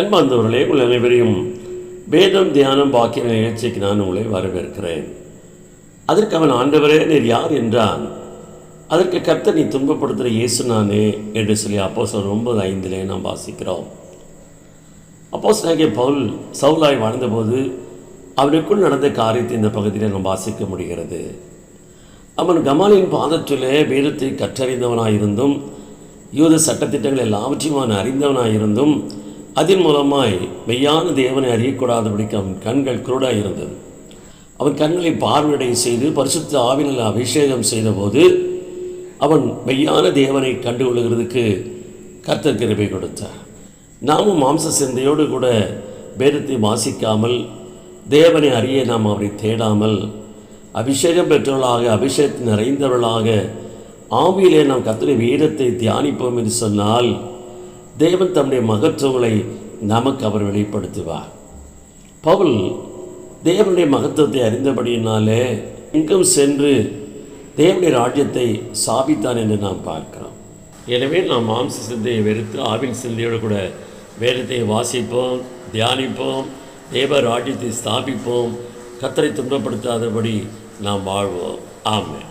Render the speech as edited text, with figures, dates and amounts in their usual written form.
அன்பார்ந்தவர்களே, உங்கள் அனைவரையும் வேதம் தியானம் பாக்கிய நிகழ்ச்சிக்கு நான் உங்களை வரவேற்கிறேன். அதற்கு அவன், ஆண்டவரே நீர் யார் என்றான். அதற்கு கர்த்தர், நீ துன்பப்படுத்துகிற இயேசு நானே என்று சொல்லி அப்போஸ்தலர் 9:5 நாம் வாசிக்கிறோம். அப்போஸ்தலனாகிய பவுல் சவுலாய் வாழ்ந்தபோது அவனுக்குள் நடந்த காரியத்தை இந்த பகுதியில் நாம் வாசிக்க முடிகிறது. அவன் கமாலியின் பாதத்திலே வேதத்தை கற்றறிந்தவனாயிருந்தும் யூத சட்டத்திட்டங்கள் எல்லாவற்றையும் அவன் அறிந்தவனாயிருந்தும் அதன் மூலமாய் மெய்யான தேவனை அறியக்கூடாதபடிக்கு அவன் கண்கள் குருடாக இருந்தது. அவன் கண்களை பார்வையடைய செய்து பரிசுத்த ஆவியினால் அபிஷேகம் செய்தபோது அவன் மெய்யான தேவனை கண்டுகொள்கிறதுக்கு கர்த்தர் கிருபை கொடுத்தார். நாமும் மாம்ச சிந்தையோடு கூட வேதத்தை வாசிக்காமல் தேவனை அறிய நாம் அவரை தேடாமல் அபிஷேகம் பெற்றவர்களாக அபிஷேகத்தை நிறைந்தவர்களாக ஆவியிலே நாம் கர்த்தருடைய வேதத்தை தியானிப்போம் என்று சொன்னால் தேவன் தம்முடைய மகத்துவங்களை நமக்கு அவர் வெளிப்படுத்துவார். பவுல் தேவனுடைய மகத்துவத்தை அறிந்தபடியினாலே எங்கும் சென்று தேவனுடைய ராஜ்யத்தை சாபித்தான் என்று நாம் பார்க்கிறோம். எனவே நாம் மாம்ச சிந்தையை வெறுத்து ஆவின் சிந்தையோடு கூட வேதத்தை வாசிப்போம், தியானிப்போம், தேவ ராஜ்யத்தை ஸ்தாபிப்போம், கர்த்தரை துன்பப்படுத்தாதபடி நாம் வாழ்வோம். ஆமென்.